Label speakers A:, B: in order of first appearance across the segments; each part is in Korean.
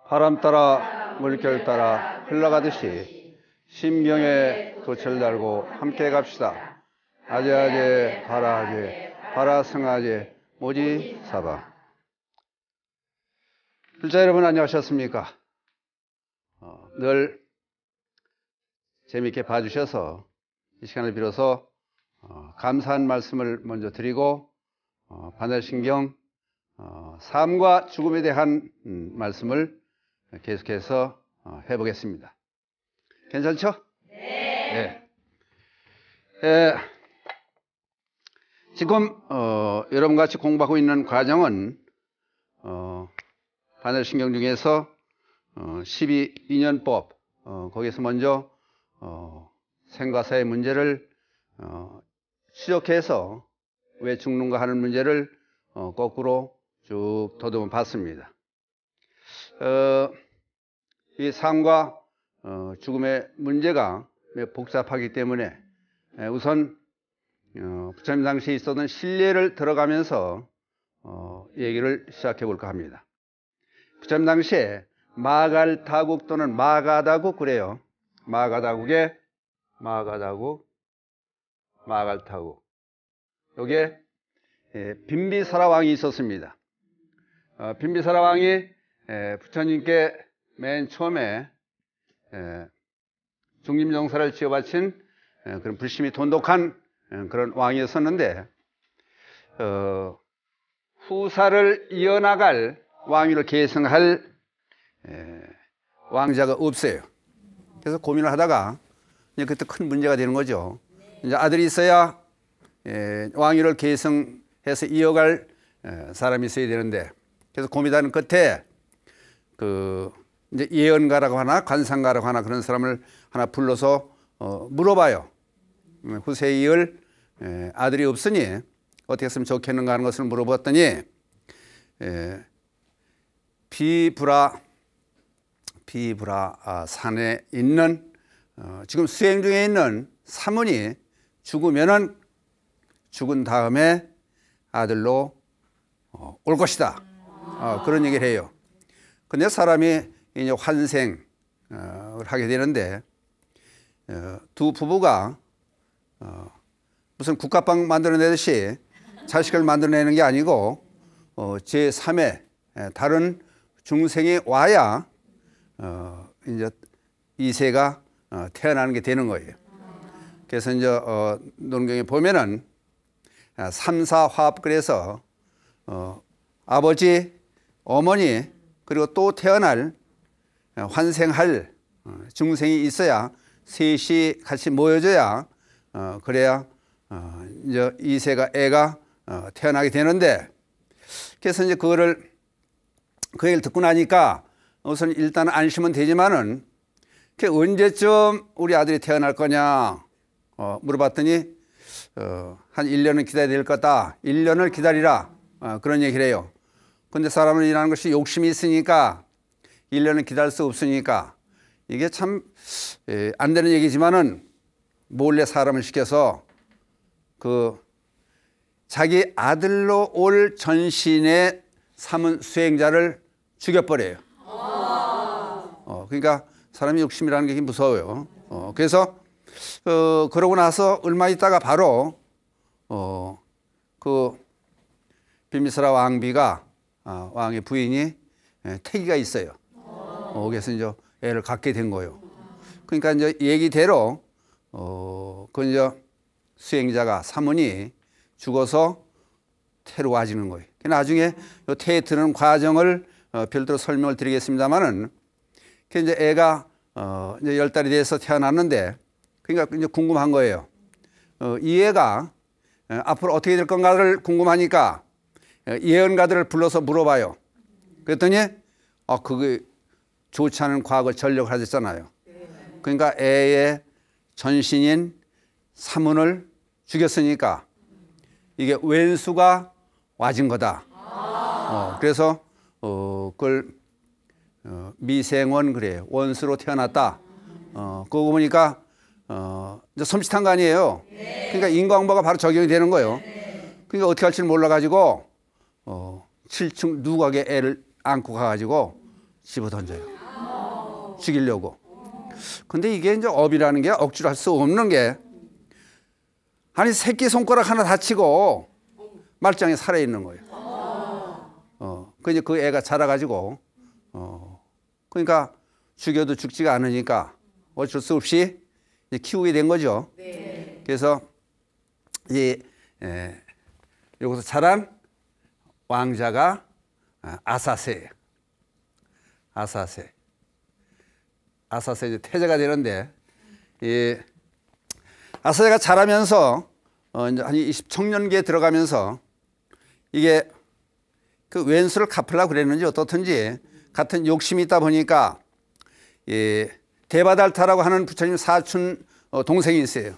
A: 바람 따라 물결 따라 흘러가듯이 심경에 돛을 달고 함께 갑시다. 아재아재 바라아재 바라승아재 모지사바. 불자 여러분 안녕하셨습니까? 늘 재미있게 봐주셔서 이 시간을 빌어서 감사한 말씀을 먼저 드리고 반야신경 삶과 죽음에 대한 말씀을 계속해서 해보겠습니다. 괜찮죠? 네. 지금 여러분과 같이 공부하고 있는 과정은 반야신경 중에서 12인연법 거기에서 먼저 생과사의 문제를 추적해서 왜 죽는가 하는 문제를 거꾸로 쭉 더듬어 봤습니다. 이 삶과 죽음의 문제가 매우 복잡하기 때문에 우선 부처님 당시에 있었던 신례를 들어가면서 얘기를 시작해 볼까 합니다. 부처님 당시에 마갈다국 또는 마가다국 그래요. 마가다국에 마가다국, 마갈타국. 여기에 빈비사라 왕이 있었습니다. 빈비사라 왕이 부처님께 맨 처음에 중림정사를 지어바친 그런 불심이 돈독한 그런 왕이었었는데 후사를 이어나갈 왕위를 계승할 왕자가 없어요. 그래서 고민을 하다가 이제 그때 큰 문제가 되는 거죠. 이제 아들이 있어야 왕위를 계승해서 이어갈 사람이 있어야 되는데, 그래서 고민하는 끝에 이제 예언가라고 하나 관상가라고 하나 그런 사람을 하나 불러서 물어봐요. 후세에 이을 아들이 없으니 어떻게 했으면 좋겠는가 하는 것을 물어봤더니 비브라 산에 있는 지금 수행 중에 있는 사문이 죽으면은 죽은 다음에 아들로 올 것이다. 그런 얘기를 해요. 근데 사람이 이제 환생을 하게 되는데 두 부부가 무슨 국가빵 만들어내듯이 자식을 만들어내는 게 아니고 제3의 다른 중생이 와야 이제 이세가 태어나는 게 되는 거예요. 그래서 이제 논경에 보면은 삼사화합, 그래서 아버지, 어머니 그리고 또 태어날 환생할 중생이 있어야 셋이 같이 모여져야 그래야 이제 이세가 애가 태어나게 되는데, 그래서 이제 그 얘기를 듣고 나니까 우선 일단 안심은 되지만은 언제쯤 우리 아들이 태어날 거냐 물어봤더니 한 1년은 기다려야 될 거다. 1년을 기다리라. 그런 얘기를 해요. 근데 사람은 일하는 것이 욕심이 있으니까 1년은 기다릴 수 없으니까 이게 참 안 되는 얘기지만은 몰래 사람을 시켜서 자기 아들로 올 전신에 삼은 수행자를 죽여버려요. 그러니까 사람이 욕심이라는 게 무서워요. 그래서 그러고 나서 얼마 있다가 바로 빈비사라 왕비가 왕의 부인이 태기가 있어요. 그래서 이제 애를 갖게 된 거예요. 그러니까 이제 얘기대로 이제 수행자가 사문이 죽어서 태로 와지는 거예요. 나중에 태에 드는 과정을 별도로 설명을 드리겠습니다만은 이제 애가 이제 10달이 돼서 태어났는데, 그러니까 이제 궁금한 거예요. 이 애가 앞으로 어떻게 될 건가를 궁금하니까 예언가들을 불러서 물어봐요. 그랬더니 그게 좋지 않은 과거 전력을 하셨잖아요. 그러니까 애의 전신인 사문을 죽였으니까 이게 왼수가 와진 거다. 그래서 그걸 미생원 그래요. 원수로 태어났다. 그거 보니까 이제 섬찟한 거 아니에요. 그러니까 인과응보가 바로 적용이 되는 거예요. 그러니까 어떻게 할지 몰라가지고 7층 누각에 애를 안고 가가지고 집어 던져요. 죽이려고. 근데 이게 이제 업이라는 게 억지로 할 수 없는 게, 아니 새끼 손가락 하나 다치고 말짱이 살아있는 거예요. 그 애가 자라가지고, 그러니까 죽여도 죽지가 않으니까 어쩔 수 없이 이제 키우게 된 거죠. 네. 그래서 여기서 자란 왕자가 아사세예요. 아사세 이제 태자가 되는데, 아사세가 자라면서 이제 한 20청년기에 들어가면서 이게 그 왼수를 갚으려고 그랬는지 어떻든지 같은 욕심이 있다 보니까 대바달타라고 하는 부처님 사촌 동생이 있어요.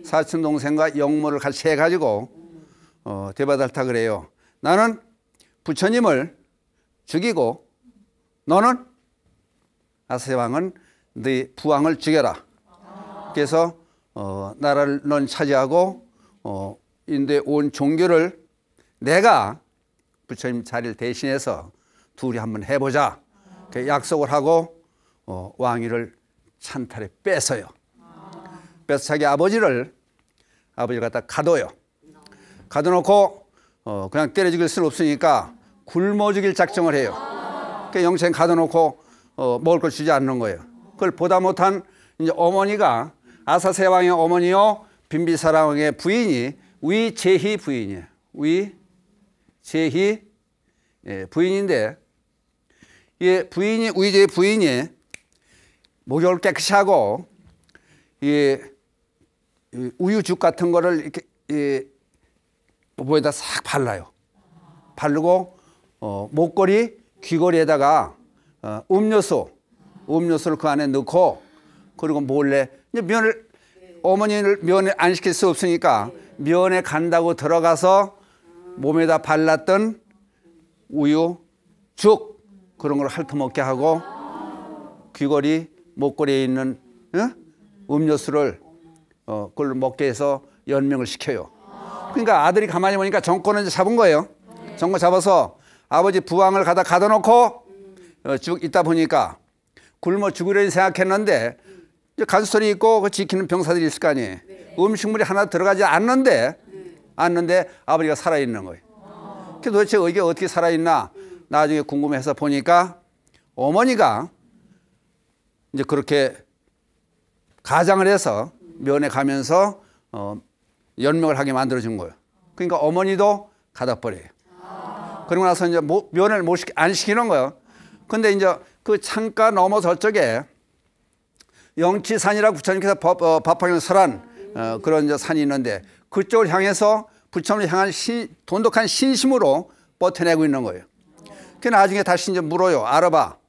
A: 사촌 동생과 영모를 같이 해가지고 대바달타 그래요. 나는 부처님을 죽이고 너는 아사세 왕은 네 부왕을 죽여라. 그래서 나라를 넌 차지하고 인도의 온 종교를 내가 부처님 자리를 대신해서 둘이 한번 해보자. 약속을 하고 왕위를 찬탈에 뺏어요. 뺏어 자기 아버지를 갖다 가둬요. 가둬놓고 그냥 때려 죽일 수는 없으니까 굶어 죽일 작정을 해요. 그러니까 영생 가둬놓고 먹을 걸 주지 않는 거예요. 그걸 보다 못한 이제 어머니가 아사세 왕의 어머니요 빈비사라 왕의 부인이 위제희 부인이에요. 위제희 부인인데, 이 부인이 위제희 부인이 목욕을 깨끗이 하고 우유죽 같은 거를 이렇게 목에다 싹 발라요. 바르고 목걸이, 귀걸이에다가 음료수를 그 안에 넣고, 그리고 몰래 이제 어머니를 면회 안 시킬 수 없으니까 면회 간다고 들어가서 몸에다 발랐던 우유, 죽 그런 걸 핥아먹게 하고, 귀걸이, 목걸이에 있는 음료수를 그걸 먹게 해서 연명을 시켜요. 그러니까 아들이 가만히 보니까 정권을 이제 잡은 거예요. 정권 잡아서 아버지 부왕을 가둬놓고 쭉 있다 보니까 굶어 죽으려니 생각했는데, 이제 간수설이 있고 그 지키는 병사들이 있을 거 아니에요. 음식물이 하나 들어가지 않는데 아버지가 살아있는 거예요. 도대체 이게 어떻게 살아있나 나중에 궁금해서 보니까 어머니가 이제 그렇게 가장을 해서 면회 가면서 연명을 하게 만들어준 거예요. 그러니까 어머니도 가둬버려요. 그러고 나서 이제 면회를 안 시키는 거예요. 근데 이제 그 창가 너머 저쪽에 영치산이라고 부처님께서 법화경 설한 그런 이제 산이 있는데, 그쪽을 향해서 부처님을 향한 돈독한 신심으로 버텨내고 있는 거예요. 그 나중에 다시 이제 물어요.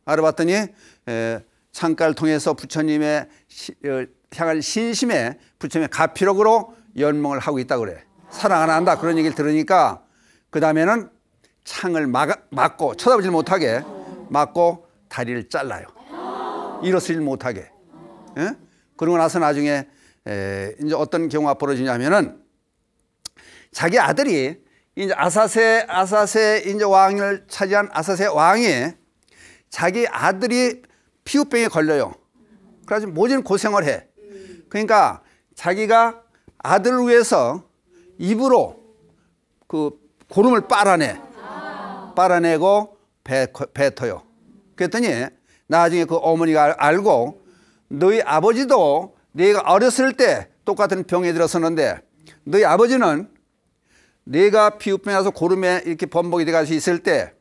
A: 알아봤더니 창가를 통해서 부처님의 향한 신심에 부처님의 가피력으로 연명을 하고 있다고 그래. 사랑 안 한다 그런 얘기를 들으니까 그 다음에는 창을 막고 쳐다보지 못하게 막고 다리를 잘라요. 일어서질 못하게. 예? 그러고 나서 나중에 이제 어떤 경우가 벌어지냐면은, 자기 아들이 이제 아사세 이제 왕을 차지한 아사세 왕이 자기 아들이 피부병에 걸려요. 그래서 모진 고생을 해. 그러니까 자기가 아들을 위해서 입으로 그 고름을 빨아내고 뱉어요. 그랬더니 나중에 그 어머니가 알고, 너희 아버지도 네가 어렸을 때 똑같은 병에 들었었는데 너희 아버지는 네가 피부병에 와서 고름에 이렇게 범벅이 돼가지고 있을 때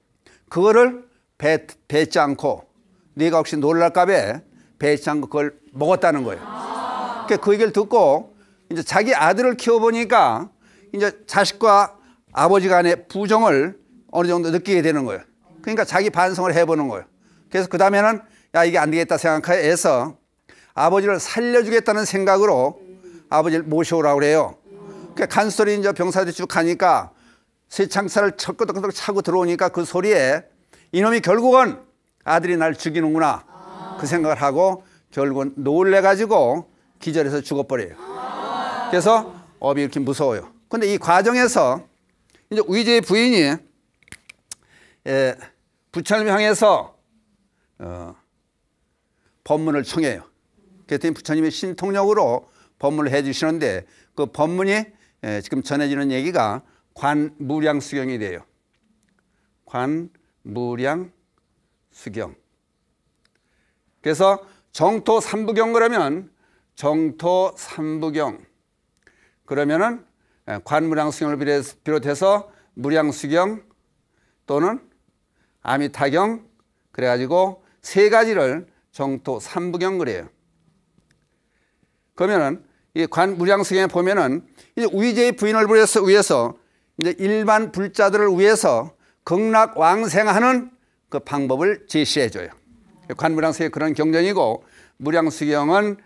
A: 그거를 뱉지 않고, 네가 혹시 놀랄까 봐 뱉지 않고 그걸 먹었다는 거예요. 그러니까 그 얘기를 듣고 이제 자기 아들을 키워보니까 이제 자식과 아버지 간의 부정을 어느 정도 느끼게 되는 거예요. 그러니까 자기 반성을 해보는 거예요. 그래서 그 다음에는 야, 이게 안 되겠다 생각해서 아버지를 살려주겠다는 생각으로 아버지를 모셔오라고 그래요. 그러니까 간소리 이제 병사들이 쭉 가니까 쇠창살을 척끄덕끄덕 차고 들어오니까 그 소리에 이놈이 결국은 아들이 날 죽이는구나 그 생각을 하고 결국은 놀래가지고 기절해서 죽어버려요. 그래서 업이 이렇게 무서워요. 근데 이 과정에서 이제 위제의 부인이 부처님을 향해서 법문을 청해요. 그랬더니 부처님이 신통력으로 법문을 해 주시는데 그 법문이 지금 전해지는 얘기가 관무량수경이 돼요. 관무량수경. 그래서 정토삼부경 그러면 정토삼부경 그러면은 관무량수경을 비롯해서 무량수경 또는 아미타경 그래가지고 세 가지를 정토삼부경 그래요. 그러면은 이 관무량수경에 보면은 이제 우의제의 부인을 위해서 이제 일반 불자들을 위해서 극락왕생하는 그 방법을 제시해줘요. 관무량수경이 그런 경전이고 무량수경은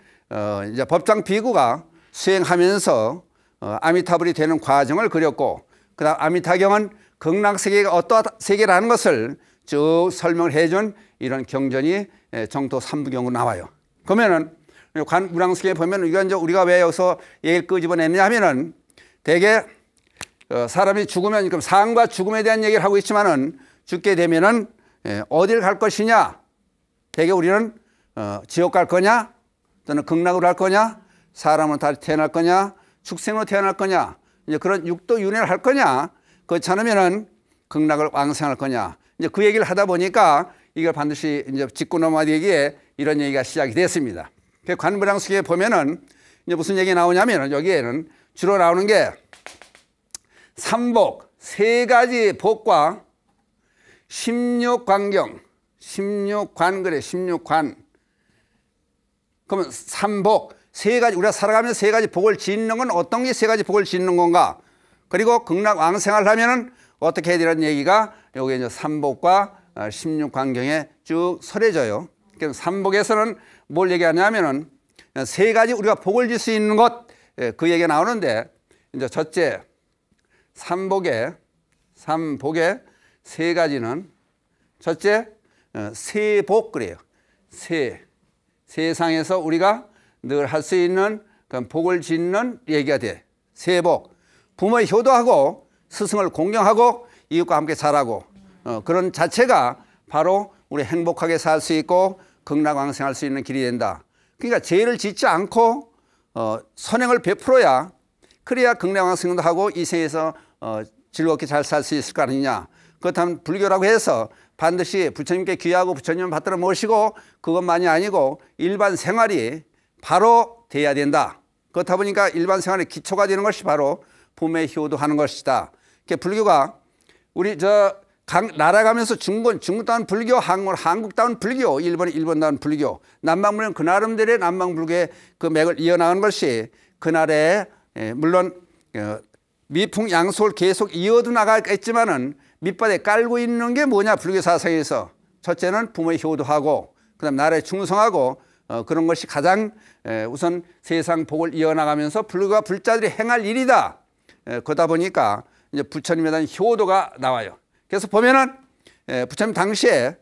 A: 이제 법당 비구가 수행하면서 아미타불이 되는 과정을 그렸고 그다음 아미타경은 극락세계가 어떠한 세계라는 것을 쭉 설명을 해준 이런 경전이 정토삼부경으로 나와요. 그러면은 관무량수경에 보면 이건 이제 우리가 왜 여기서 얘기를 끄집어냈냐 하면은 대개 사람이 죽으면 그럼 삶과 죽음에 대한 얘기를 하고 있지만은 죽게 되면은 어딜 갈 것이냐? 대개 우리는 지옥 갈 거냐? 또는 극락으로 갈 거냐? 사람으로 다시 태어날 거냐? 축생으로 태어날 거냐? 이제 그런 육도 윤회를 할 거냐? 그렇지 않으면은 극락을 왕생할 거냐? 이제 그 얘기를 하다 보니까 이걸 반드시 이제 짚고 넘어야 되기에 이런 얘기가 시작이 됐습니다. 관무량수경에 보면은 이제 무슨 얘기 나오냐면은 여기에는 주로 나오는 게 삼복, 세 가지 복과 16관경, 16관 그래, 16관. 그러면 삼복, 세 가지, 우리가 살아가면서 세 가지 복을 짓는 건 어떤 게 세 가지 복을 짓는 건가? 그리고 극락 왕생을 하면은 어떻게 해야 되는 얘기가 여기 이제 삼복과 16관경에 쭉 설해져요. 그래서 삼복에서는 뭘 얘기하냐면은 세 가지 우리가 복을 질 수 있는 것, 그 얘기가 나오는데 이제 첫째, 삼복의 세 가지는 첫째, 세복 그래요. 세상에서 우리가 늘 할 수 있는 그런 복을 짓는 얘기가 돼. 세복. 부모의 효도하고 스승을 공경하고 이웃과 함께 살아고 그런 자체가 바로 우리 행복하게 살 수 있고 극락왕생할 수 있는 길이 된다. 그러니까 죄를 짓지 않고 선행을 베풀어야 그래야 극락왕생도 하고 이 세에서 즐겁게 잘 살 수 있을 거 아니냐. 그렇다면 불교라고 해서 반드시 부처님께 귀하고 부처님을 받들어 모시고 그것만이 아니고 일반 생활이 바로 돼야 된다. 그렇다 보니까 일반 생활의 기초가 되는 것이 바로 부모의 효도하는 것이다. 불교가 우리 날아가면서 중국다운 불교, 한국다운 불교, 일본다운 불교, 남방불교는 그 나름대로의 남방불교의 그 맥을 이어나가는 것이 그날에 물론 미풍양속을 계속 이어도 나가겠지만은 밑바닥에 깔고 있는 게 뭐냐 불교 사상에서 첫째는 부모의 효도하고 그다음 나라에 충성하고 그런 것이 가장 우선 세상 복을 이어나가면서 불교가 불자들이 행할 일이다. 그러다 보니까 이제 부처님에 대한 효도가 나와요. 그래서 보면은 부처님 당시에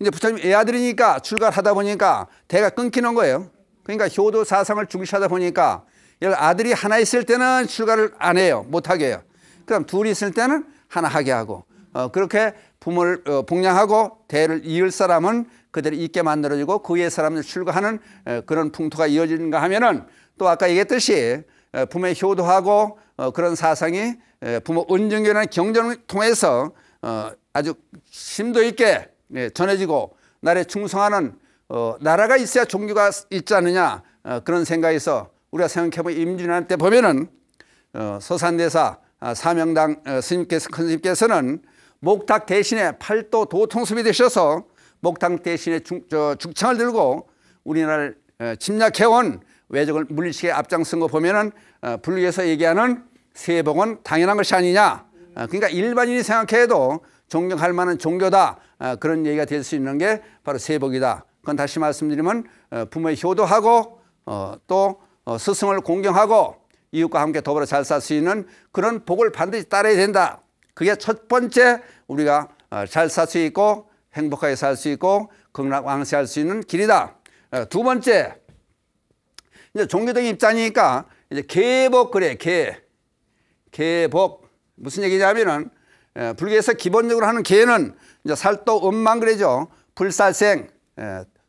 A: 이제 부처님 애아들이니까 출가를 하다 보니까 대가 끊기는 거예요. 그러니까 효도 사상을 중시하다 보니까 아들이 하나 있을 때는 출가를 안 해요. 못하게 해요. 그다음 둘이 있을 때는 하나 하게 하고 그렇게 부모를 복양하고 대를 이을 사람은 그대로 있게 만들어지고 그 위에 사람들 출가하는 그런 풍토가 이어지는가 하면은 또 아까 얘기했듯이 부모의 효도하고 그런 사상이 부모 은중교라는 경전을 통해서 아주 심도 있게 전해지고 나라에 충성하는 나라가 있어야 종교가 있지 않느냐 그런 생각에서 우리가 생각해보면 임진왜란 때 보면은 서산대사 사명당 큰 스님께서는 목탁 대신에 팔도 도통수이 되셔서 목탁 대신에 죽창을 들고 우리나라를 침략해온 외적을 물리치게 앞장선 거 보면은 불교에서 얘기하는 세복은 당연한 것이 아니냐. 그러니까 일반인이 생각해도 존경할 만한 종교다. 그런 얘기가 될 수 있는 게 바로 세복이다. 그건 다시 말씀드리면 부모의 효도하고 또 스승을 공경하고 이웃과 함께 더불어 잘 살 수 있는 그런 복을 반드시 따라야 된다. 그게 첫 번째 우리가 잘 살 수 있고 행복하게 살 수 있고 극락왕생할 수 있는 길이다. 두 번째, 이제 종교적인 입장이니까 이제 계복 그래. 계복 무슨 얘기냐면은 불교에서 기본적으로 하는 계는 이제 살도 음만 그래죠. 불살생,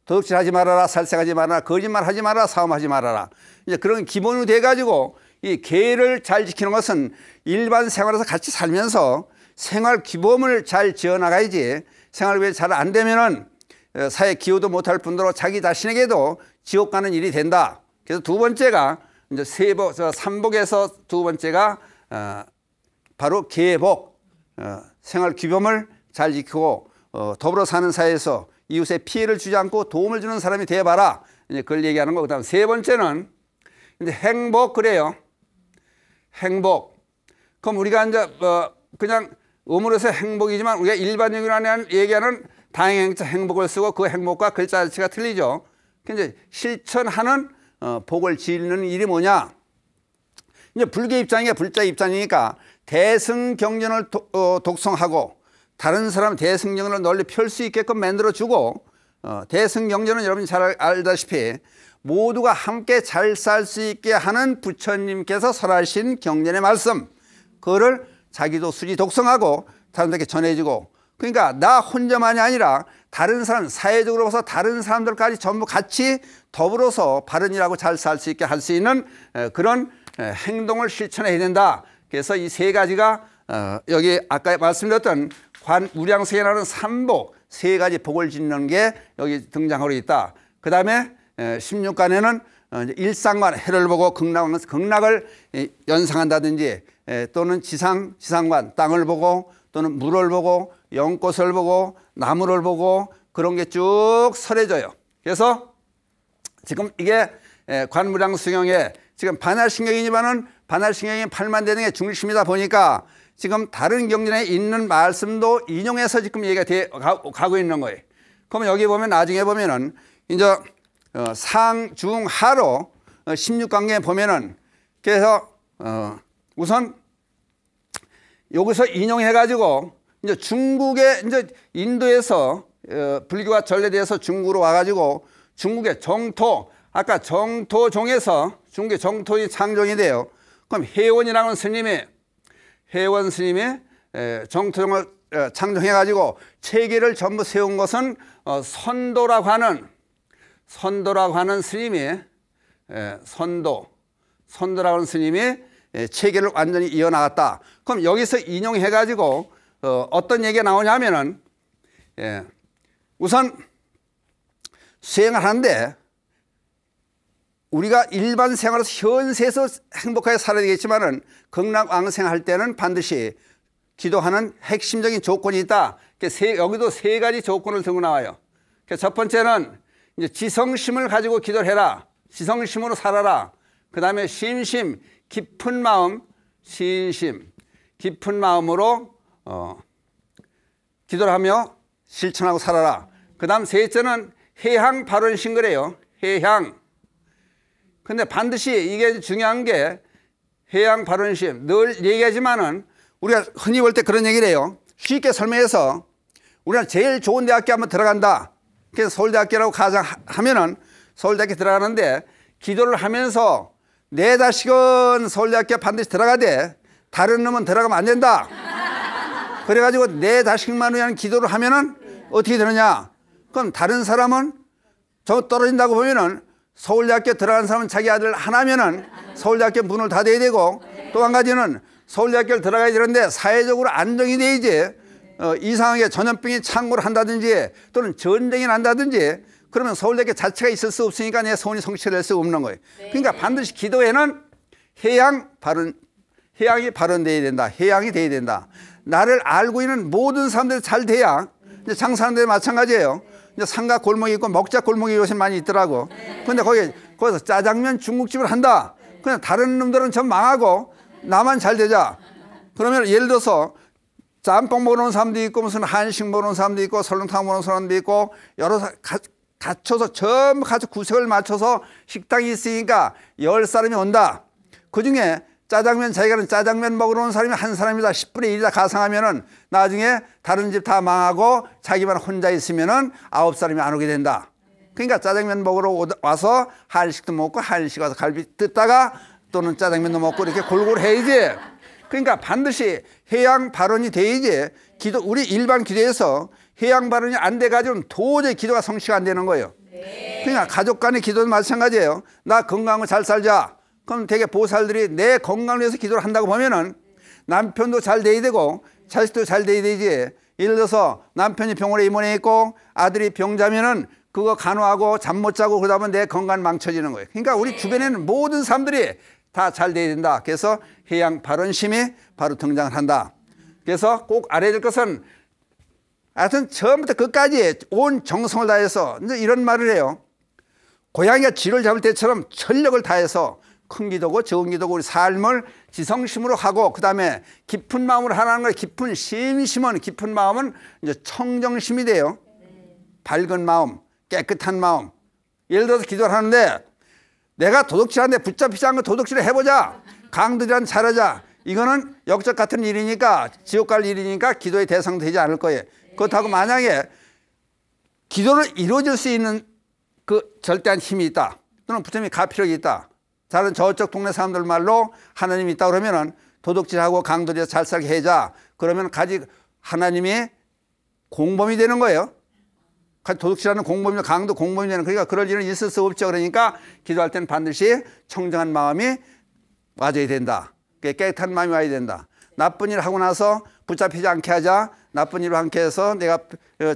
A: 도둑질하지 말아라, 살생하지 말아라, 거짓말하지 말아라, 사음하지 말아라. 이제 그런 기본으로 돼가지고 이 계를 잘 지키는 것은 일반 생활에서 같이 살면서 생활 규범을 잘 지어나가야지 생활 규범이 잘 안 되면은 사회 기여도 못할 뿐더러 자기 자신에게도 지옥 가는 일이 된다. 그래서 두 번째가 이제 삼복에서 두 번째가 바로 계복, 생활 규범을 잘 지키고 더불어 사는 사회에서 이웃에 피해를 주지 않고 도움을 주는 사람이 되어봐라. 이제 그걸 얘기하는 거. 그다음 세 번째는 이제 행복 그래요. 행복. 그럼 우리가 이제 그냥 음으로서 행복이지만 우리가 일반적으로 얘기하는 다행행자 행복을 쓰고 그 행복과 글자 자체가 틀리죠. 근데 실천하는 복을 지는 일이 뭐냐? 이제 불교 입장이야 불자 입장이니까 대승경전을 독송하고 다른 사람 대승경전을 널리 펼 수 있게끔 만들어주고 대승경전은 여러분이 잘 알다시피 모두가 함께 잘 살 수 있게 하는 부처님께서 설하신 경전의 말씀 그거를 자기도 수지 독송하고 사람들에게 전해주고 그러니까 나 혼자만이 아니라 다른 사람 사회적으로 봐서 다른 사람들까지 전부 같이 더불어서 바른 일하고 잘 살 수 있게 할 수 있는 그런 행동을 실천해야 된다. 그래서 이 세 가지가 여기 아까 말씀드렸던 우량성에 나오는 삼복 세 가지 복을 짓는 게 여기 등장하고 있다. 그 다음에 16간에는 일상관 해를 보고 극락을 연상한다든지 또는 지상관 땅을 보고 또는 물을 보고 연꽃을 보고 나무를 보고 그런 게 쭉 설해져요. 그래서 지금 이게 관무량수경에 지금 반할신경이지만은 반할신경이 8만 대등의 중심이다 보니까 지금 다른 경전에 있는 말씀도 인용해서 지금 얘기가 가고 있는 거예요. 그러면 여기 보면 나중에 보면은 이제 상중하로 16강에 보면은 그래서 우선 여기서 인용해가지고 이제 중국에 이제 인도에서 불교가 전래돼서 중국으로 와가지고 중국의 정토 아까 정토종에서 중국의 정토이 창종이 돼요. 그럼 해원이라는 스님이 정토종을 창종해가지고 체계를 전부 세운 것은 선도라고 하는 스님이 선도라고 하는 스님이 체계를 완전히 이어나갔다. 그럼 여기서 인용해가지고 어떤 얘기가 나오냐면은 우선 수행을 하는데 우리가 일반 생활에서 현세에서 행복하게 살아야 되겠지만은 극락왕생할 때는 반드시 기도하는 핵심적인 조건이 있다. 여기도 세 가지 조건을 들고 나와요. 첫 번째는 이제 지성심을 가지고 기도를 해라. 지성심으로 살아라. 그 다음에 심심, 깊은 마음, 신심, 깊은 마음으로 기도를 하며 실천하고 살아라. 그 다음 셋째는 해향 발언신 그래요. 해향. 근데 반드시 이게 중요한 게 해향 발언심. 늘 얘기하지만은 우리가 흔히 볼 때 그런 얘기를 해요. 쉽게 설명해서 우리가 제일 좋은 대학교 한번 들어간다. 그래서 서울대학교라고 가정하면은 서울대학교 들어가는데 기도를 하면서 내 자식은 서울대학교 반드시 들어가되 다른 놈은 들어가면 안 된다. 그래가지고 내 자식만 위한 기도를 하면은 어떻게 되느냐? 그럼 다른 사람은 저 떨어진다고 보면은 서울대학교 들어간 사람은 자기 아들 하나면은 서울대학교 문을 닫아야 되고 또 한 가지는 서울대학교를 들어가야 되는데 사회적으로 안정이 돼야지 이상하게 전염병이 창궐을 한다든지 또는 전쟁이 난다든지 그러면 서울대학교 자체가 있을 수 없으니까 내 소원이 성취될 수 없는 거예요. 그러니까 반드시 기도에는 해양이 발언돼야 된다. 해양이 돼야 된다. 나를 알고 있는 모든 사람들이 잘 돼야 이제 장사하는 데 마찬가지예요. 이제 상가 골목이 있고 먹자 골목이 요새 많이 있더라고. 근데 거기서 짜장면 중국집을 한다. 그냥 다른 놈들은 전 망하고 나만 잘 되자. 그러면 예를 들어서 짬뽕 먹는 사람도 있고 무슨 한식 먹는 사람도 있고 설렁탕 먹는 사람도 있고 여러 갖춰서 전부 같이 구색을 맞춰서 식당이 있으니까 10사람이 온다. 그중에 자기가는 짜장면 먹으러 온 사람이 한 사람이다. 10분의 1이다 가상하면은 나중에 다른 집 다 망하고 자기만 혼자 있으면은 9사람이 안 오게 된다. 그러니까 짜장면 먹으러 와서 한식도 먹고 한식 와서 갈비 뜯다가 또는 짜장면도 먹고 이렇게 골고루 해야지. 그러니까 반드시 해양 발언이 돼야지 우리 일반 기도에서 해양 발언이 안 돼가지고 도저히 기도가 성취가 안 되는 거예요. 그러니까 가족 간의 기도도 마찬가지예요. 나 건강하고 잘 살자. 그럼 되게 보살들이 내 건강을 위해서 기도를 한다고 보면은 남편도 잘 돼야 되고 자식도 잘 돼야 되지. 예를 들어서 남편이 병원에 입원해 있고 아들이 병자면은 그거 간호하고 잠 못 자고 그러다 보면 내 건강 망쳐지는 거예요. 그러니까 우리 주변에는 모든 사람들이 다 잘 돼야 된다. 그래서 해양 발언심이 바로 등장을 한다. 그래서 꼭 알아야 될 것은 하여튼 처음부터 끝까지 온 정성을 다해서 이제 이런 말을 해요. 고양이가 쥐를 잡을 때처럼 전력을 다해서 큰 기도고 적은 기도고 우리 삶을 지성심으로 하고 그 다음에 깊은 마음으로 하라는 거예요. 깊은 심심은 깊은 마음은 이제 청정심이 돼요. 밝은 마음, 깨끗한 마음. 예를 들어서 기도를 하는데 내가 도둑질하는데 붙잡히지 않고 도둑질을 해보자. 강도질은 잘하자. 이거는 역적 같은 일이니까 지옥 갈 일이니까 기도의 대상도 되지 않을 거예요. 그렇다고 만약에 기도를 이루어질 수 있는 그 절대한 힘이 있다. 또는 부처님이 가피력이 있다. 다른 저쪽 동네 사람들 말로 하나님이 있다 그러면은 도둑질하고 강도질해서 잘 살게 해자. 그러면 하나님이 공범이 되는 거예요. 도둑질하는 공범이나 강도 공범이 되는, 그러니까 그럴 일은 있을 수 없죠. 그러니까 기도할 때는 반드시 청정한 마음이 와줘야 된다. 깨끗한 마음이 와야 된다. 나쁜 일 하고 나서 붙잡히지 않게 하자. 나쁜 일을 않게 해서 내가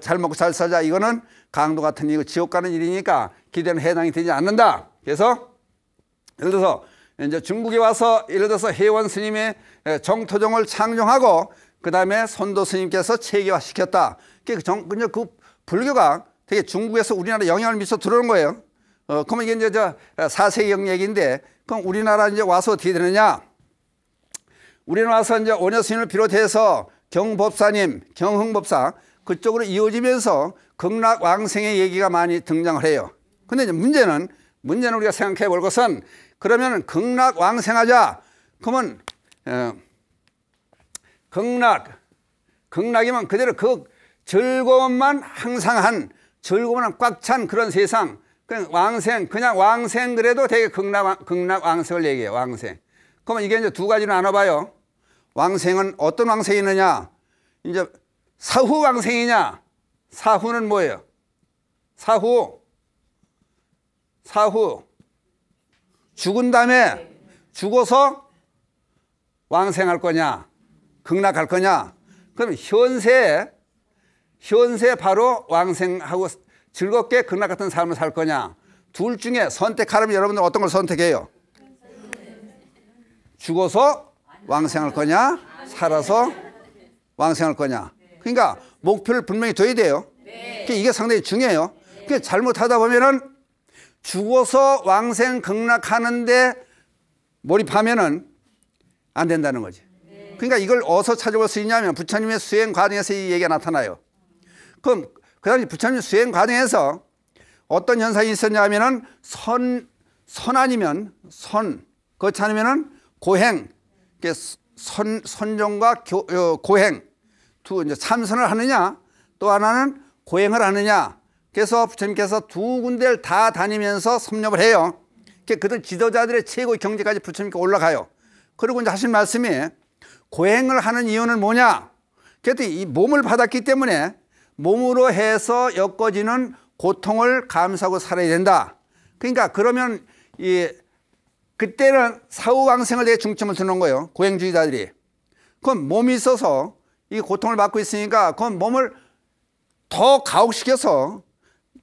A: 잘 먹고 잘 살자. 이거는 강도 같은 일이고 지옥 가는 일이니까 기도는 해당이 되지 않는다. 그래서 예를 들어서 이제 중국에 와서 예를 들어서 해원 스님의 정토종을 창정하고 그 다음에 선도 스님께서 체계화 시켰다. 그 불교가 되게 중국에서 우리나라에 영향을 미쳐 들어오는 거예요. 그러면 이게 이제 저 4세기경 얘기인데, 그럼 우리나라 이제 와서 어떻게 되느냐? 우리는 와서 이제 오녀 스님을 비롯해서 경법사님, 경흥법사 그쪽으로 이어지면서 극락왕생의 얘기가 많이 등장을 해요. 근데 이제 문제는 우리가 생각해 볼 것은, 그러면 극락왕생하자. 그러면 극락이면 그대로 그 즐거움만 항상 즐거움만 꽉 찬 그런 세상. 그냥 왕생 그래도 되게 극락왕생을 얘기해요. 왕생. 그러면 이게 이제 두 가지로 나눠봐요. 왕생은 어떤 왕생이 있느냐? 이제 사후 왕생이냐? 사후는 뭐예요? 사후 죽은 다음에 죽어서 왕생할 거냐? 극락할 거냐? 그럼 현세 바로 왕생하고 즐겁게 극락 같은 삶을 살 거냐? 둘 중에 선택하려면 여러분들 어떤 걸 선택해요? 죽어서 왕생할 거냐? 살아서 왕생할 거냐? 그러니까 목표를 분명히 둬야 돼요. 이게 상당히 중요해요. 잘못하다 보면은 죽어서 왕생 극락하는데 몰입하면은 안 된다는 거지. 그러니까 이걸 어디서 찾아볼 수 있냐면 부처님의 수행 과정에서 이 얘기가 나타나요. 그럼 그 당시 부처님 수행 과정에서 어떤 현상이 있었냐면은 선 아니면 그렇지 않으면은 고행, 선정과 고행 이제 참선을 하느냐, 또 하나는 고행을 하느냐. 그래서 부처님께서 두 군데를 다 다니면서 섭렵을 해요. 그들 지도자들의 최고의 경지까지 부처님께 올라가요. 그리고 이제 하신 말씀이 고행을 하는 이유는 뭐냐? 그랬더니 이 몸을 받았기 때문에 몸으로 해서 엮어지는 고통을 감수하고 살아야 된다. 그러니까 그러면 그때는 사후왕생을 되게 중점을 두는 거예요. 고행주의자들이. 그럼 몸이 있어서 이 고통을 받고 있으니까 그럼 몸을 더 가혹시켜서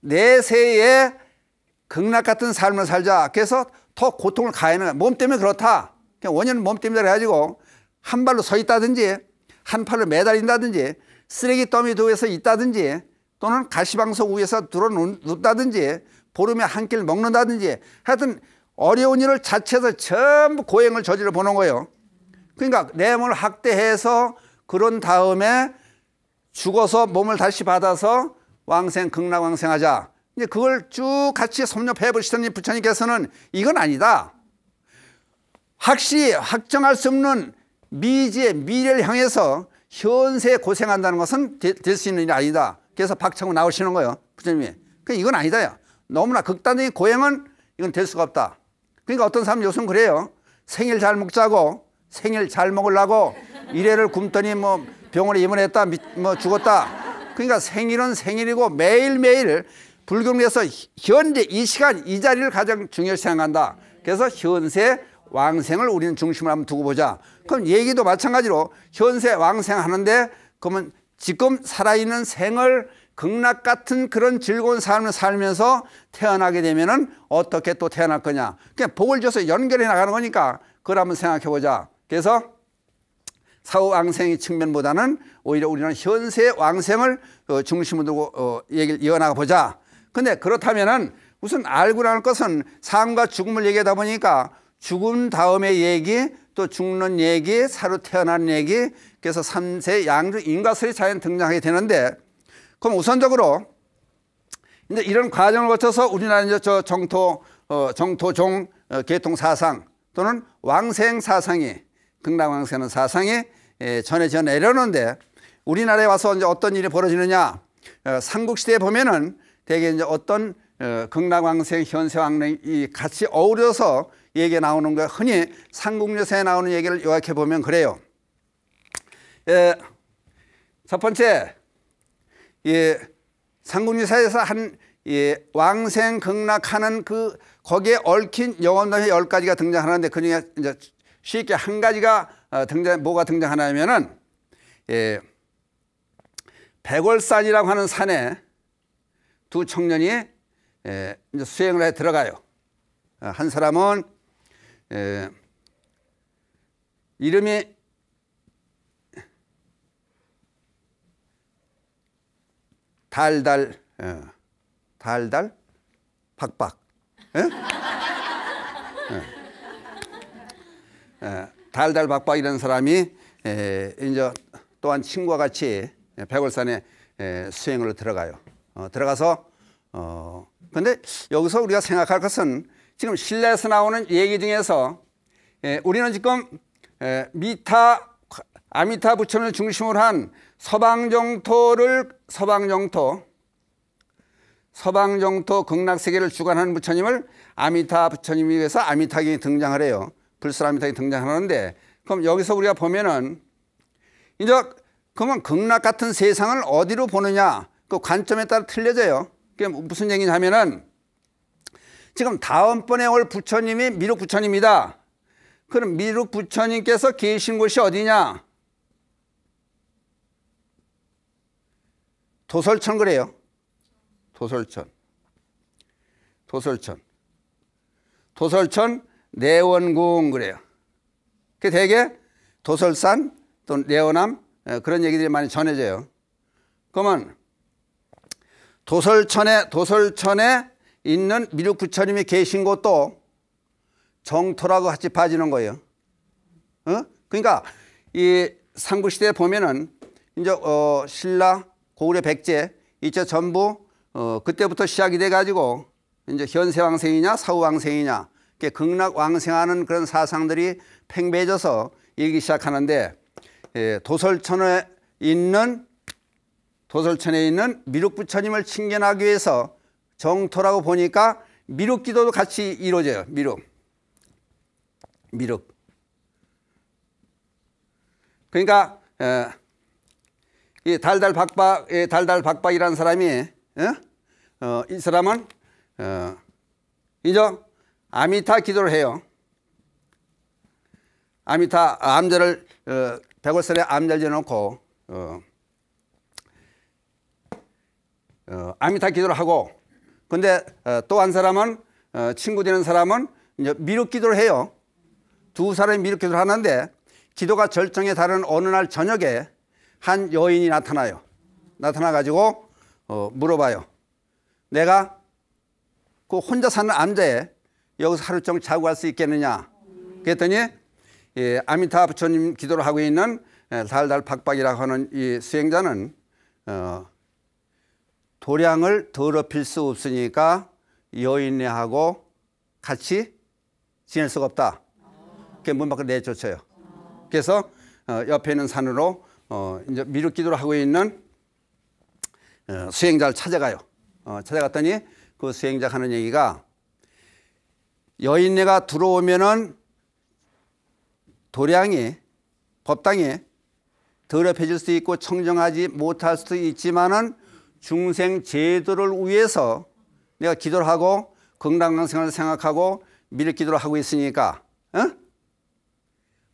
A: 내세에 극락 같은 삶을 살자. 그래서 더 고통을 가해는 거야. 몸 때문에 그렇다. 그냥 원인은 몸 때문에 그래가지고 한 발로 서 있다든지 한 팔로 매달린다든지 쓰레기 더미 도에서 있다든지 또는 가시방석 위에서 들어 눕다든지 보름에 한 끼를 먹는다든지 하여튼 어려운 일을 자체에서 전부 고행을 저질러 보는 거예요. 그러니까 내 몸을 학대해서 그런 다음에 죽어서 몸을 다시 받아서 극락왕생하자. 이제 그걸 쭉 같이 섭렵해 보시더니 부처님께서는 이건 아니다. 확실히 확정할 수 없는 미지의 미래를 향해서 현세에 고생한다는 것은 될 수 있는 일이 아니다. 그래서 박차고 나오시는 거예요. 부처님이. 그러니까 이건 아니다. 너무나 극단적인 고행은 이건 될 수가 없다. 그러니까 어떤 사람 요즘 그래요. 생일 잘 먹자고, 생일 잘 먹으려고 이래를 굶더니 뭐 병원에 입원했다, 뭐 죽었다. 그러니까 생일은 생일이고 매일매일 불경에서 현재 이 시간 이 자리를 가장 중요시 생각한다. 그래서 현세 왕생을 우리는 중심으로 한번 두고 보자. 그럼 얘기도 마찬가지로 현세 왕생하는데 그러면 지금 살아있는 생을 극락 같은 그런 즐거운 삶을 살면서 태어나게 되면은 어떻게 또 태어날 거냐. 그냥 복을 줘서 연결해 나가는 거니까 그걸 한번 생각해 보자. 그래서 사후 왕생의 측면보다는 오히려 우리는 현세 왕생을 중심으로 두고 얘기를 이어나가 보자. 근데 그렇다면은 우선 알고 나는 것은 삶과 죽음을 얘기하다 보니까 죽음 다음의 얘기, 또 죽는 얘기, 새로 태어난 얘기, 그래서 3세 양주 인과설이 자연 등장하게 되는데, 그럼 우선적으로 이제 이런 과정을 거쳐서 우리나라 이제 저 정토종 계통 사상 또는 왕생 사상이, 극락왕생하는 사상이 전해져 내려오는데, 우리나라에 와서 이제 어떤 일이 벌어지느냐. 삼국시대에 보면은 대개 이제 어떤 극락왕생, 현세왕생이 같이 어우러서 얘기가 나오는 거, 흔히 삼국유사에 나오는 얘기를 요약해 보면 그래요. 첫 번째, 삼국유사에서 한 왕생 극락하는 그 거기에 얽힌 영혼의 10가지가 등장하는데, 그 중에 이제 쉽게 한 가지가 뭐가 등장하냐면은 백월산이라고 하는 산에 두 청년이 이제 수행을 해 들어가요. 한 사람은 이름이 달달 박박. 달달 박박이라는 사람이 이제 또한 친구와 같이 백월산에 수행을 들어가요. 들어가서 근데 여기서 우리가 생각할 것은 지금 신라에서 나오는 얘기 중에서 우리는 지금 아미타 부처님을 중심으로 한 서방정토 극락세계를 주관하는 부처님을 아미타 부처님이 위해서 아미타경이 등장을 해요. 불설아미타경이 등장하는데, 그럼 여기서 우리가 보면은 이제 그러면 극락 같은 세상을 어디로 보느냐, 그 관점에 따라 틀려져요. 그게 무슨 얘기냐면은 지금 다음번에 올 부처님이 미륵 부처님이다. 그럼 미륵 부처님께서 계신 곳이 어디냐? 도솔천 그래요. 도솔천 내원궁 그래요. 그 대개 도솔산 또 내원암 그런 얘기들이 많이 전해져요. 그러면 도솔천에 있는 미륵 부처님이 계신 곳도 정토라고 같이 봐지는 거예요. 그러니까 이 삼국시대에 보면은 이제 신라, 고구려, 백제 이제 전부 그때부터 시작이 돼 가지고 이제 현세왕생이냐 사후왕생이냐 극락왕생하는 그런 사상들이 팽배해져서 일기 시작하는데, 도솔천에 있는 미륵 부처님을 칭견하기 위해서 정토라고 보니까 미륵 기도도 같이 이루어져요. 미륵. 그러니까 이 달달박박이라는 사람이 이 사람은 이제 아미타 기도를 해요. 아미타 암절을 백월산에 암절 지어놓고 아미타 기도를 하고, 근데 또 한 사람은 친구 되는 사람은 이제 미륵 기도를 해요. 두 사람이 미륵 기도를 하는데, 기도가 절정에 다른 어느 날 저녁에 한 여인이 나타나요. 나타나가지고 물어봐요. 내가 그 혼자 사는 암자에 여기서 하루 종일 자고 갈 수 있겠느냐. 그랬더니 아미타 부처님 기도를 하고 있는 달달박박이라고 하는 이 수행자는 도량을 더럽힐 수 없으니까 여인네하고 같이 지낼 수가 없다. 그게 문 밖으로 내쫓아요. 그래서 옆에 있는 산으로 이제 미륵 기도를 하고 있는 수행자를 찾아가요. 찾아갔더니 그 수행자가 하는 얘기가, 여인네가 들어오면은 도량이 법당에 더럽혀질 수도 있고 청정하지 못할 수도 있지만은 중생 제도를 위해서 내가 기도를 하고 건강생활을 생각하고 미륵 기도를 하고 있으니까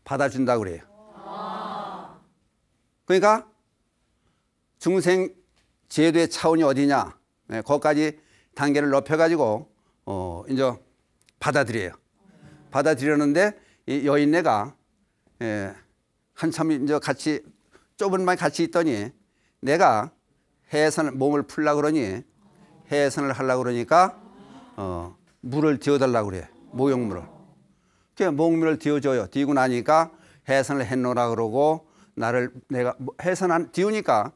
A: 받아준다고 그래요. 그러니까 중생 제도의 차원이 어디냐? 거기까지 단계를 높여가지고 이제 받아들여요. 받아들였는데 이 여인네가 한참 이제 같이 좁은 방에 같이 있더니 내가 해선 몸을 풀려고 그러니 해선을 하려고 그러니까 물을 데워달라고 그래. 목욕물을. 그래서 목욕물을 데워줘요. 데우고 나니까 해선을 해놓으라 그러고 내가 해선 안 데우니까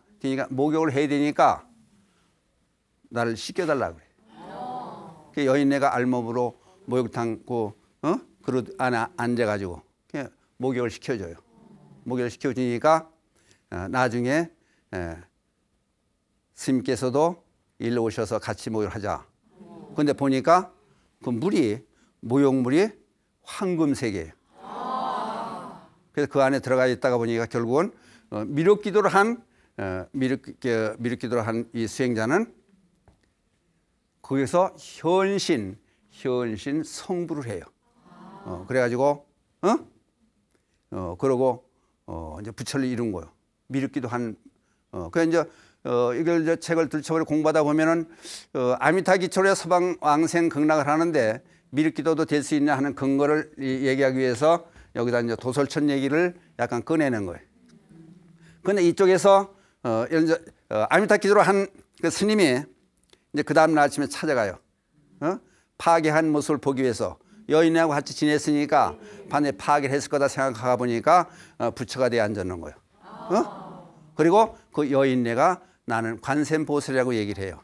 A: 목욕을 해야 되니까 나를 씻겨달라고 그래. 그 여인네가 알몸으로 목욕탕 그릇 안에 앉아가지고 목욕을 시켜줘요. 목욕을 시켜주니까 나중에 스님께서도 일로 오셔서 같이 목욕을 하자. 근데 보니까 그 목욕물이 황금색이에요. 그래서 그 안에 들어가 있다가 보니까 결국은 미륵 기도를 한 이 수행자는 거기서 현신 성불을 해요. 그래가지고 그러고 이제 부처를 이룬 거예요. 미륵 기도 한 그래서 이제 이걸 책을 들춰버려 공부하다 보면은 아미타 기초로 서방 왕생 극락을 하는데 미륵 기도도 될 수 있냐 하는 근거를 얘기하기 위해서 여기다 이제 도솔천 얘기를 약간 꺼내는 거예요. 근데 이쪽에서 아미타 기도로 한 그 스님이 이제 그 다음날 아침에 찾아가요. 파괴한 모습을 보기 위해서 여인하고 같이 지냈으니까 반에 파괴를 했을 거다 생각하다 보니까 부처가 되어 앉았는 거예요. 그리고 그 여인네가 나는 관세음보살이라고 얘기를 해요.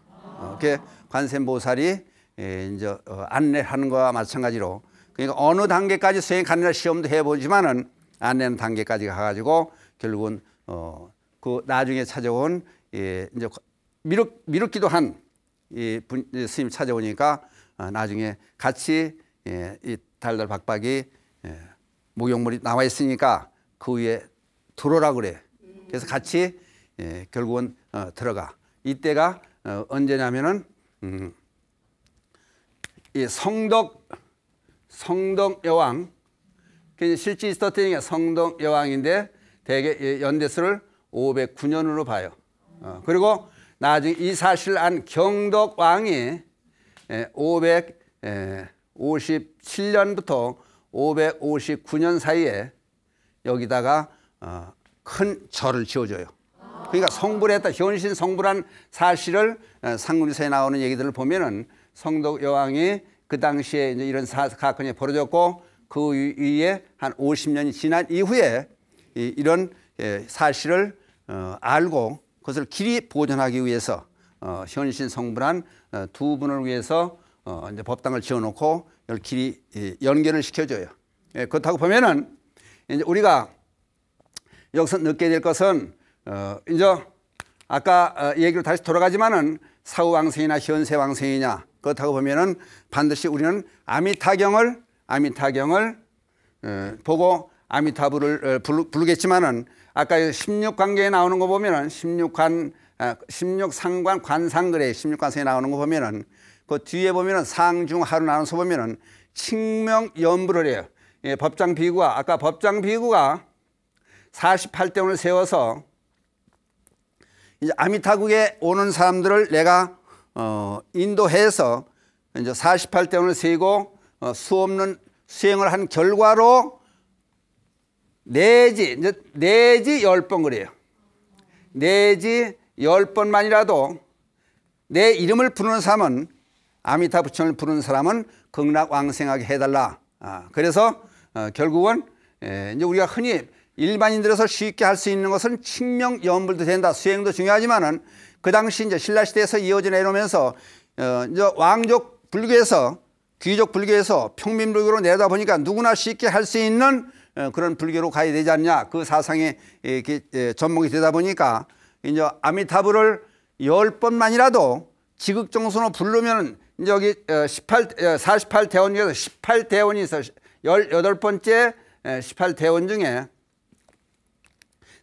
A: 그 관세음보살이 이제 안내하는 거와 마찬가지로 그러니까 어느 단계까지 수행 가능한 시험도 해보지만은 안내는 단계까지 가가지고 결국은 그 나중에 찾아온 이제 미륵 기도한 이 스님 찾아오니까 나중에 같이 이 달달 박박이 목욕물이 나와 있으니까 그 위에 들어오라 그래. 그래서 같이 결국은 들어가. 이때가 언제냐면은 이 성덕 여왕, 실제 있었던 게 성덕 여왕인데 대개 연대수를 509년으로 봐요. 그리고 나중에 이 사실을 안 경덕 왕이 557년부터 559년 사이에 여기다가 큰 절을 지어줘요. 그러니까 성불했다, 현신 성불한 사실을 상문서에 나오는 얘기들을 보면은 성덕 여왕이 그 당시에 이제 이런 사건이 벌어졌고 그 위에 한 50년이 지난 이후에 이런 사실을 알고 그것을 길이 보존하기 위해서 현신 성불한 두 분을 위해서 이제 법당을 지어놓고 이걸 길이 연결을 시켜줘요. 그렇다고 보면은 이제 우리가 여기서 느끼게 될 것은 이제 아까 얘기로 다시 돌아가지만은 사후왕생이나 현세왕생이냐 그렇다고 보면은 반드시 우리는 아미타경을 보고 아미타불을 부르겠지만은 아까 16관계에 나오는 거 보면은 16상관 관상글에 16관상에 나오는 거 보면은 그 뒤에 보면은 상중하로 나눠서 보면은 칙명연불을 해요. 법장 비구가 아까 법장 비구가 48대원을 세워서 이제 아미타국에 오는 사람들을 내가 인도해서 이제 48대원을 세고 수없는 수행을 한 결과로 내지 10번 그래요. 내지 10번만이라도 내 이름을 부르는 사람은 아미타 부처를 부르는 사람은 극락왕생하게 해달라. 그래서 결국은 이제 우리가 흔히 일반인들에서 쉽게 할 수 있는 것은 칙명연불도 된다. 수행도 중요하지만은 그 당시 이제 신라시대에서 이어져 내려오면서 이제 왕족 불교에서 귀족 불교에서 평민불교로 내다 보니까 누구나 쉽게 할 수 있는 그런 불교로 가야 되지 않냐. 그 사상에 접목이 되다 보니까 이제 아미타불을 10번만이라도 지극정성으로 부르면 이제 여기 48대원 중에서 18대원이 있어 18번째 18대원 중에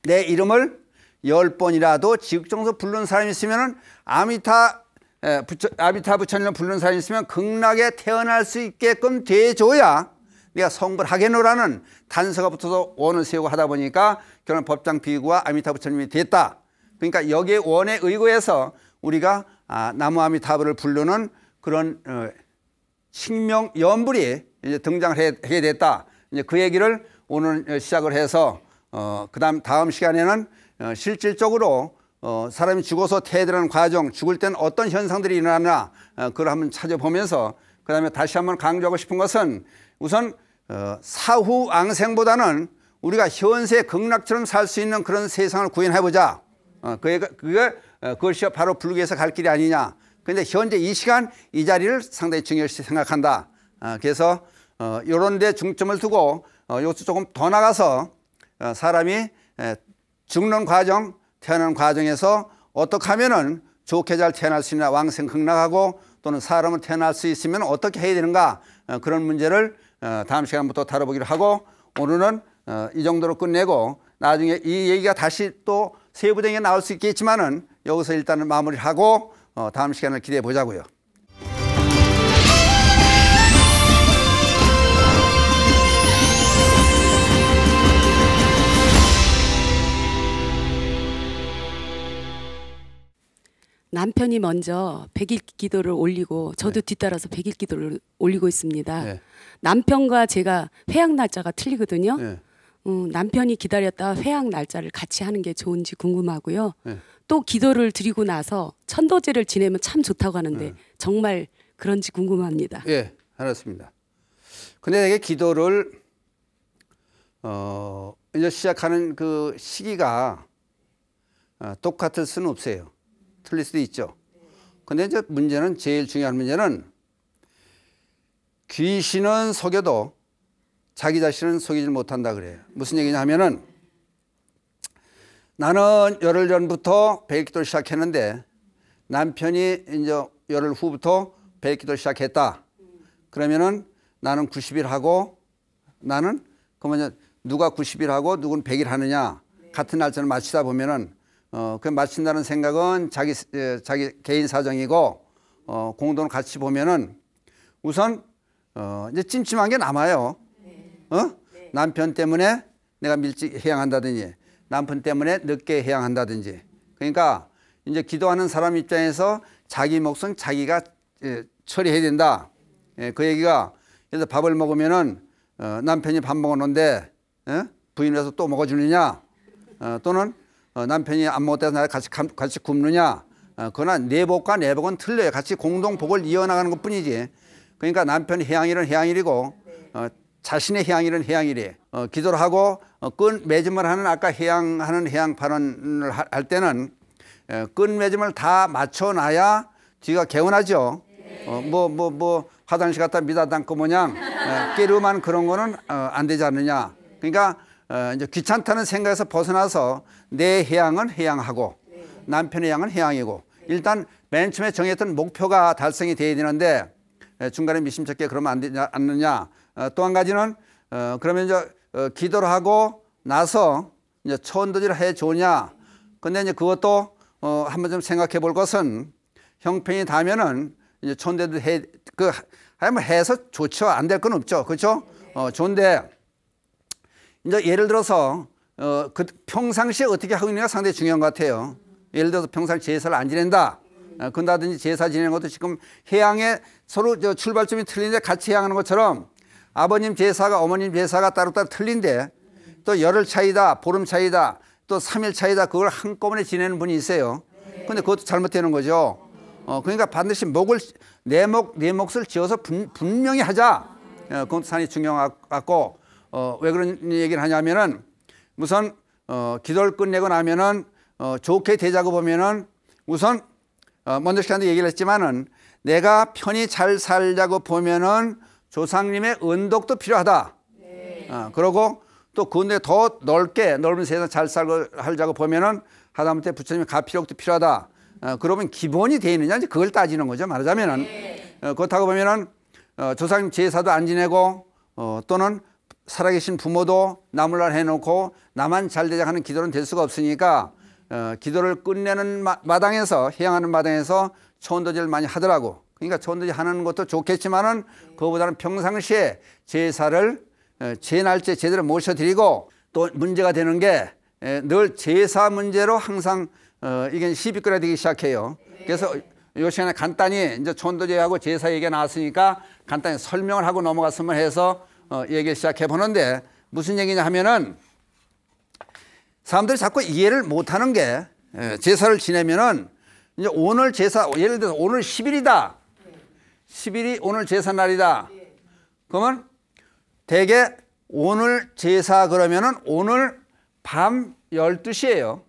A: 내 이름을 10번이라도 지극정서 부르는 사람이 있으면은 아미타 부처님을 부르는 사람이 있으면 극락에 태어날 수 있게끔 돼줘야 내가 성불하겠노라는 단서가 붙어서 원을 세우고 하다 보니까 결국 법장 비구와 아미타 부처님이 됐다. 그러니까 여기에 원에 의거해서 우리가 나무아미타불을 부르는 그런 식명 연불이 이제 등장을 하게 됐다. 이제 그 얘기를 오늘 시작을 해서 다음 시간에는 실질적으로 사람이 죽어서 퇴들하는 과정, 죽을 때는 어떤 현상들이 일어나나 그걸 한번 찾아보면서 그 다음에 다시 한번 강조하고 싶은 것은 우선 사후 앙생보다는 우리가 현세 극락처럼 살 수 있는 그런 세상을 구현해보자. 그것이 바로 불교에서 갈 길이 아니냐. 그런데 현재 이 시간 이 자리를 상당히 중요시 생각한다. 그래서 이런 데 중점을 두고 여기서 조금 더 나가서 사람이 죽는 과정, 태어나는 과정에서 어떻게 하면은 좋게 잘 태어날 수 있나, 왕생 극락하고 또는 사람은 태어날 수 있으면 어떻게 해야 되는가, 그런 문제를 다음 시간부터 다뤄보기로 하고, 오늘은 이 정도로 끝내고 나중에 이 얘기가 다시 또 세부적인 게 나올 수 있겠지만은 여기서 일단은 마무리를 하고 다음 시간을 기대해 보자고요.
B: 남편이 먼저 100일 기도를 올리고 저도 뒤따라서 100일 기도를 올리고 있습니다.
A: 네.
B: 남편과 제가 회약 날짜가 틀리거든요.
A: 네.
B: 남편이 기다렸다 회약 날짜를 같이 하는 게 좋은지 궁금하고요.
A: 네.
B: 또 기도를 드리고 나서 천도제를 지내면 참 좋다고 하는데 정말 그런지 궁금합니다.
A: 예, 알았습니다. 근데 이게 기도를 이제 시작하는 그 시기가 똑같을 수는 없어요. 틀릴 수도 있죠. 근데 이제 문제는, 제일 중요한 문제는 귀신은 속여도 자기 자신은 속이지 못한다 그래요. 무슨 얘기냐 하면은, 나는 열흘 전부터 백기도를 시작했는데 남편이 이제 열흘 후부터 백기도를 시작했다. 그러면은 나는 90일 하고, 나는 그러면 누가 90일 하고 누구는 100일 하느냐, 같은 날짜를 맞추다 보면은 그 맞춘다는 생각은 자기 개인 사정이고, 공동을 같이 보면은 우선 이제 찜찜한 게 남아요. 남편 때문에 내가 일찍 해양한다든지, 남편 때문에 늦게 해양한다든지. 그러니까 이제 기도하는 사람 입장에서 자기 몫은 자기가 처리해야 된다. 그 얘기가, 그래서 밥을 먹으면은 남편이 밥 먹었는데 부인에서 또 먹어주느냐, 또는 남편이 안 먹었다고 나를 같이 굶느냐, 그러나 내 복과 내 복은 틀려요. 같이 공동 복을 이어나가는 것 뿐이지. 그러니까 남편의 해양일은 해양일이고, 자신의 해양일은 해양일이에요. 기도를 하고 끝맺음을 하는, 아까 해양하는 해양 발언을 할 때는 끝맺음을 다 맞춰놔야 뒤가 개운하죠. 뭐 화장실 갔다 미다 담고 모양 깨르만 그런 거는 안 되지 않느냐. 그러니까 이제 귀찮다는 생각에서 벗어나서 내 해양은 해양하고 남편의 해양은 해양이고, 일단 맨 처음에 정했던 목표가 달성이 돼야 되는데 중간에 미심쩍게 그러면 안 되지 않느냐. 또 한 가지는 그러면 이제 기도를 하고 나서 이제 천도질을 해 좋냐. 근데 이제 그것도 한번 좀 생각해 볼 것은, 형편이 닿으면은 이제 천도도 해서 좋죠. 안 될 건 없죠. 그렇죠? 좋은데 이제 예를 들어서 평상시에 어떻게 하고 있느냐가 상당히 중요한 것 같아요. 예를 들어서 평상 제사를 안 지낸다. 그런다든지 제사 지내는 것도 지금 해양에 서로 출발점이 틀린데 같이 해양하는 것처럼, 아버님 제사가 어머님 제사가 따로따로 틀린데 또 열흘 차이다, 보름 차이다, 또 3일 차이다, 그걸 한꺼번에 지내는 분이 있어요. 근데 그것도 잘못되는 거죠. 그러니까 반드시 내 몫을 지어서 분명히 하자. 그것도 상당히 중요한 것 같고, 왜 그런 얘기를 하냐면은, 우선 기도를 끝내고 나면은 좋게 되자고 보면은 우선 먼저 시간에 얘기를 했지만은, 내가 편히 잘 살자고 보면은 조상님의 은덕도 필요하다. 그러고 또 그런데 더 넓은 세상 잘 살자고 보면은 하다못해 부처님의 가피력도 필요하다. 그러면 기본이 돼 있느냐, 이제 그걸 따지는 거죠. 말하자면은 그렇다고 보면은 조상님 제사도 안 지내고 또는 살아계신 부모도 나물날 해놓고 나만 잘 되자 하는 기도는 될 수가 없으니까 기도를 끝내는 마당에서 해양하는 마당에서 천도제를 많이 하더라고. 그러니까 천도제 하는 것도 좋겠지만은 그거보다는 평상시에 제사를 제 날짜에 제대로 모셔드리고 또 문제가 되는 게 늘 제사 문제로 항상 이게 시비거리가 되기 시작해요. 그래서 요 시간에 간단히 이제 천도제하고 제사 얘기가 나왔으니까 간단히 설명을 하고 넘어갔으면 해서 얘기 시작해 보는데 무슨 얘기냐 하면은 사람들이 자꾸 이해를 못 하는 게 제사를 지내면은 이제 오늘 제사 예를 들어서 오늘 10일이다. 10일이 오늘 제사 날이다. 그러면 대개 오늘 제사 그러면은 오늘 밤 12시예요.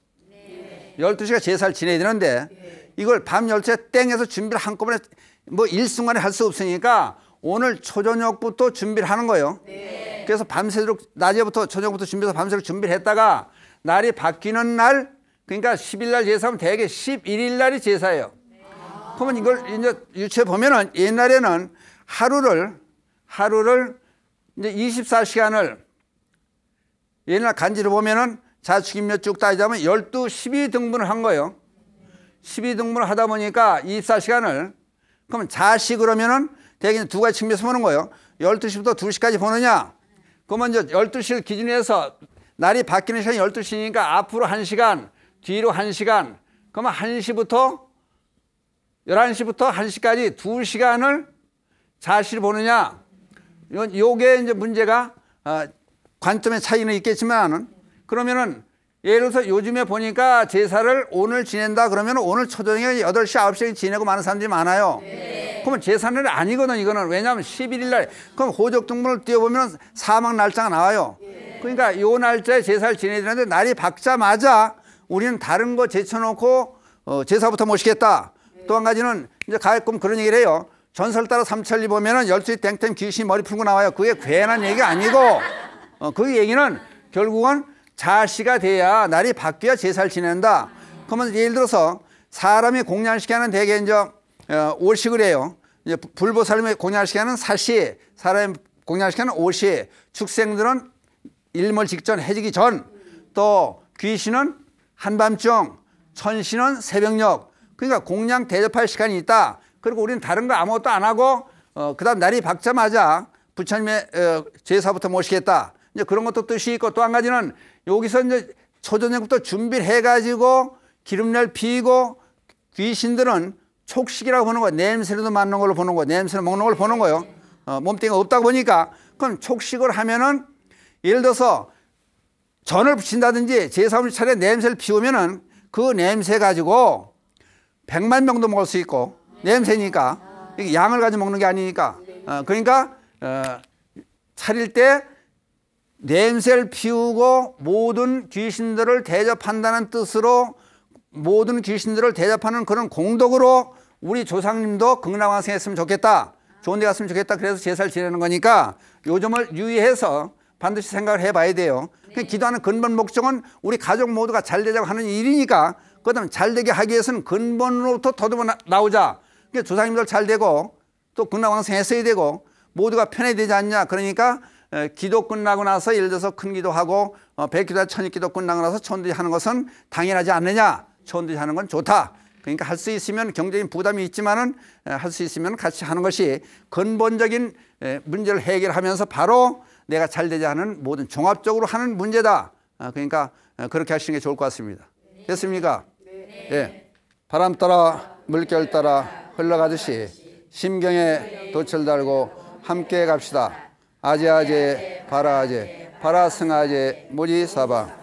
A: 12시가 제사를 지내야 되는데 이걸 밤 12시에 땡해서 준비를 한꺼번에 뭐 일순간에 할 수 없으니까 오늘 초저녁부터 준비를 하는 거예요. 그래서 밤새도록 낮에부터 저녁부터 준비해서 밤새도록 준비를 했다가 날이 바뀌는 날 그러니까 10일 날 제사하면 대개 11일 날이 제사예요. 그러면 이걸 이제 유추해 보면은 옛날에는 하루를 이제 24시간을 옛날 간지를 보면은 자축인묘 쭉 따지자면 12등분을 한 거예요. 12등분을 하다 보니까 24시간을 그러면 자시 그러면은 대개 두 가지 측면에서 보는 거예요. 12시부터 2시까지 보느냐? 그러면 이제 12시를 기준으로 해서 날이 바뀌는 시간이 12시니까 앞으로 1시간, 뒤로 1시간. 그러면 1시부터 11시부터 1시까지 2시간을 자시를 보느냐? 요게 이제 문제가 관점의 차이는 있겠지만 그러면은 예를 들어서 요즘에 보니까 제사를 오늘 지낸다 그러면 오늘 초저녁에 8시, 9시에 지내고 많은 사람들이 많아요. 그러면 제사는 아니거든 이거는. 왜냐하면 11일 날 그럼 호적등본을 띄워보면 사망 날짜가 나와요. 그러니까 요 날짜에 제사를 지내야 되는데 날이 밝자마자 우리는 다른 거 제쳐놓고 제사부터 모시겠다. 또 한 가지는 이제 가끔 그런 얘기를 해요. 전설 따라 삼천리 보면은 12시 땡땡 귀신이 머리 풀고 나와요. 그게 괜한 얘기가 아니고 그 얘기는 결국은 자시가 돼야 날이 바뀌어야 제사를 지낸다. 그러면 예를 들어서 사람이 공양시켜는 대개 이제 오식을 해요. 이제 불보살님이 공양시켜는 사시, 사람이 공양시켜는 오시, 축생들은 일몰 직전 해지기 전, 또 귀신은 한밤중, 천신은 새벽녘. 그러니까 공양 대접할 시간이 있다. 그리고 우리는 다른 거 아무것도 안 하고 그다음 날이 밝자마자 부처님의 제사부터 모시겠다. 이제 그런 것도 뜻이 있고 또 한 가지는 여기서 이제 초저녁부터 준비를 해가지고 기름날 피고 귀신들은 촉식이라고 보는 거예요. 냄새로도 맡는 걸로 보는 거예요. 냄새를 먹는 걸로 보는 거예요. 몸뚱이가 없다고 보니까 그럼 촉식을 하면은 예를 들어서 전을 붙인다든지 제사물 차례 냄새를 피우면은 그 냄새 가지고 100만 명도 먹을 수 있고 냄새니까 이게 양을 가지고 먹는 게 아니니까 그러니까 차릴 때 냄새를 피우고 모든 귀신들을 대접한다는 뜻으로 모든 귀신들을 대접하는 그런 공덕으로 우리 조상님도 극락왕생했으면 좋겠다. 좋은 데 갔으면 좋겠다. 그래서 제사를 지내는 거니까 요 점을 유의해서 반드시 생각을 해봐야 돼요. 기도하는 근본 목적은 우리 가족 모두가 잘 되자고 하는 일이니까 그다음에 잘 되게 하기 위해서는 근본으로부터 더듬어 나오자. 그러니까 조상님들 잘 되고 또 극락왕생했어야 되고 모두가 편해야 되지 않냐. 그러니까 기도 끝나고 나서 예를 들어서 큰 기도하고 백기도 천일기도 끝나고 나서 천도제 하는 것은 당연하지 않느냐. 천도제 하는 건 좋다. 그러니까 할 수 있으면 경제적인 부담이 있지만은 할 수 있으면 같이 하는 것이 근본적인 문제를 해결하면서 바로 내가 잘 되지 않은 모든 종합적으로 하는 문제다. 그러니까 그렇게 하시는 게 좋을 것 같습니다. 됐습니까? 네. 바람 따라 물결 따라 흘러가듯이 심경에 돛을 달고 함께 갑시다. 아제아제 바라아제 바라승아제 무지사바